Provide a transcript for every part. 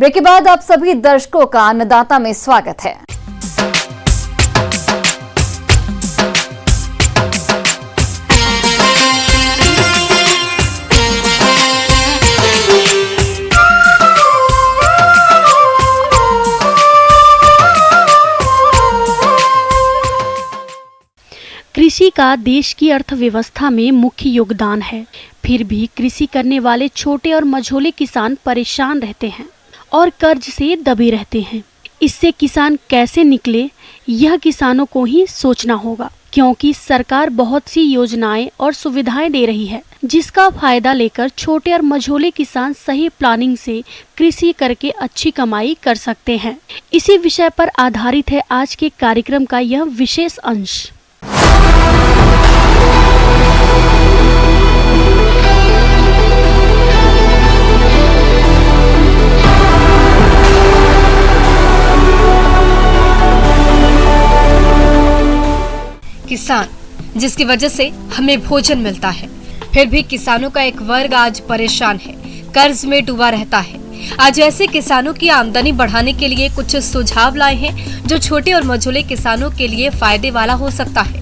Break के बाद आप सभी दर्शकों का अन्नदाता में स्वागत है। कृषि का देश की अर्थव्यवस्था में मुख्य योगदान है। फिर भी कृषि करने वाले छोटे और मझोले किसान परेशान रहते हैं और कर्ज से दबे रहते हैं। इससे किसान कैसे निकले, यह किसानों को ही सोचना होगा, क्योंकि सरकार बहुत सी योजनाएं और सुविधाएं दे रही है, जिसका फायदा लेकर छोटे और मझोले किसान सही प्लानिंग से कृषि करके अच्छी कमाई कर सकते हैं। इसी विषय पर आधारित है आज के कार्यक्रम का यह विशेष अंश। किसान, जिसकी वजह से हमें भोजन मिलता है, फिर भी किसानों का एक वर्ग आज परेशान है, कर्ज में डूबा रहता है। आज ऐसे किसानों की आमदनी बढ़ाने के लिए कुछ सुझाव लाए हैं जो छोटे और मझोले किसानों के लिए फायदे वाला हो सकता है।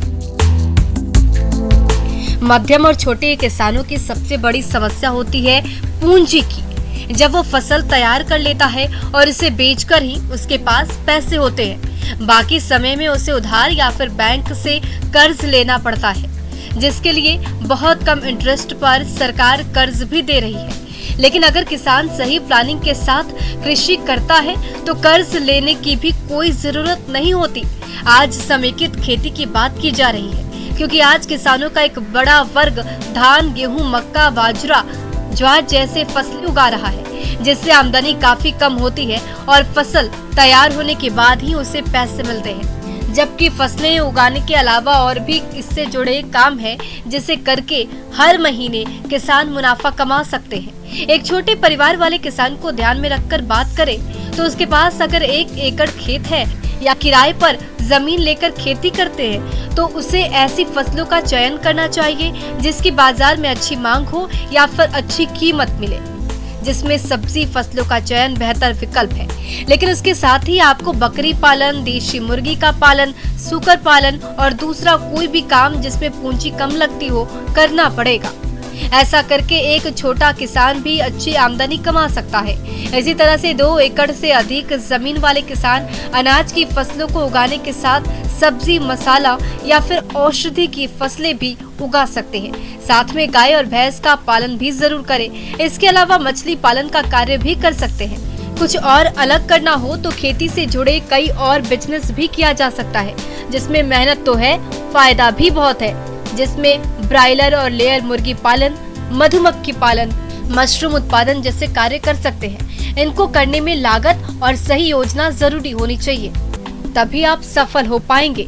मध्यम और छोटे किसानों की सबसे बड़ी समस्या होती है पूंजी की। जब वो फसल तैयार कर लेता है और इसे बेचकर ही उसके पास पैसे होते हैं, बाकी समय में उसे उधार या फिर बैंक से कर्ज लेना पड़ता है, जिसके लिए बहुत कम इंटरेस्ट पर सरकार कर्ज भी दे रही है। लेकिन अगर किसान सही प्लानिंग के साथ कृषि करता है तो कर्ज लेने की भी कोई जरूरत नहीं होती। आज समेकित खेती की बात की जा रही है, क्योंकि आज किसानों का एक बड़ा वर्ग धान, गेहूं, मक्का, बाजरा, ज्वार जैसे फसलें उगा रहा है, जिससे आमदनी काफी कम होती है और फसल तैयार होने के बाद ही उसे पैसे मिलते हैं। जबकि फसलें उगाने के अलावा और भी इससे जुड़े काम है, जिसे करके हर महीने किसान मुनाफा कमा सकते हैं। एक छोटे परिवार वाले किसान को ध्यान में रखकर बात करें तो उसके पास अगर 1 एकड़ खेत है या किराए पर जमीन लेकर खेती करते हैं तो उसे ऐसी फसलों का चयन करना चाहिए जिसकी बाजार में अच्छी मांग हो या फिर अच्छी कीमत मिले। जिसमें सब्जी फसलों का चयन बेहतर विकल्प है, लेकिन उसके साथ ही आपको बकरी पालन, देशी मुर्गी का पालन, सूकर पालन और दूसरा कोई भी काम जिसमें पूंजी कम लगती हो करना पड़ेगा। ऐसा करके एक छोटा किसान भी अच्छी आमदनी कमा सकता है। इसी तरह से 2 एकड़ से अधिक जमीन वाले किसान अनाज की फसलों को उगाने के साथ सब्जी, मसाला या फिर औषधि की फसलें भी उगा सकते हैं। साथ में गाय और भैंस का पालन भी जरूर करें। इसके अलावा मछली पालन का कार्य भी कर सकते हैं। कुछ और अलग करना हो तो खेती से जुड़े कई और बिजनेस भी किया जा सकता है, जिसमें मेहनत तो है, फायदा भी बहुत है, जिसमें ब्रायलर और लेयर मुर्गी पालन, मधुमक्खी पालन, मशरूम उत्पादन जैसे कार्य कर सकते हैं। इनको करने में लागत और सही योजना जरूरी होनी चाहिए, तभी आप सफल हो पाएंगे।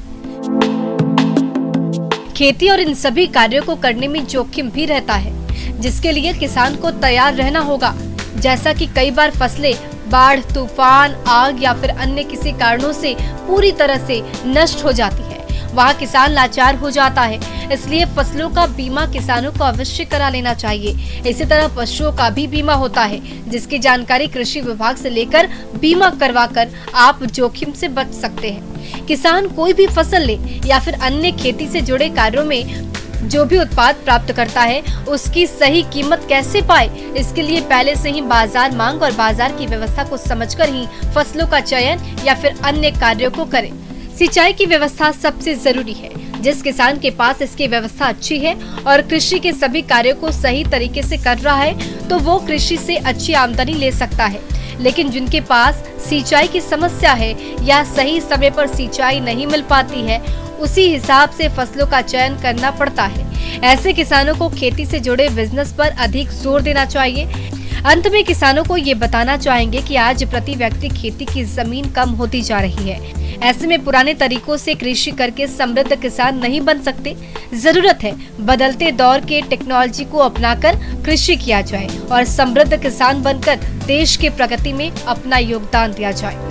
खेती और इन सभी कार्यों को करने में जोखिम भी रहता है, जिसके लिए किसान को तैयार रहना होगा। जैसा कि कई बार फसलें बाढ़, तूफान, आग या फिर अन्य किसी कारणों से पूरी तरह से नष्ट हो जाती है, वहाँ किसान लाचार हो जाता है। इसलिए फसलों का बीमा किसानों को अवश्य करा लेना चाहिए। इसी तरह पशुओं का भी बीमा होता है, जिसकी जानकारी कृषि विभाग से लेकर बीमा करवाकर आप जोखिम से बच सकते हैं। किसान कोई भी फसल ले या फिर अन्य खेती से जुड़े कार्यों में जो भी उत्पाद प्राप्त करता है, उसकी सही कीमत कैसे पाए, इसके लिए पहले से ही बाजार मांग और बाजार की व्यवस्था को समझकर ही फसलों का चयन या फिर अन्य कार्यों को करें। सिंचाई की व्यवस्था सबसे जरूरी है। जिस किसान के पास इसकी व्यवस्था अच्छी है और कृषि के सभी कार्यों को सही तरीके से कर रहा है, तो वो कृषि से अच्छी आमदनी ले सकता है। लेकिन जिनके पास सिंचाई की समस्या है या सही समय पर सिंचाई नहीं मिल पाती है, उसी हिसाब से फसलों का चयन करना पड़ता है। ऐसे किसानों को खेती से जुड़े बिजनेस पर अधिक जोर देना चाहिए। अंत में किसानों को ये बताना चाहेंगे कि आज प्रति व्यक्ति खेती की जमीन कम होती जा रही है। ऐसे में पुराने तरीकों से कृषि करके समृद्ध किसान नहीं बन सकते। जरूरत है बदलते दौर के टेक्नोलॉजी को अपनाकर कृषि किया जाए और समृद्ध किसान बनकर देश की प्रगति में अपना योगदान दिया जाए।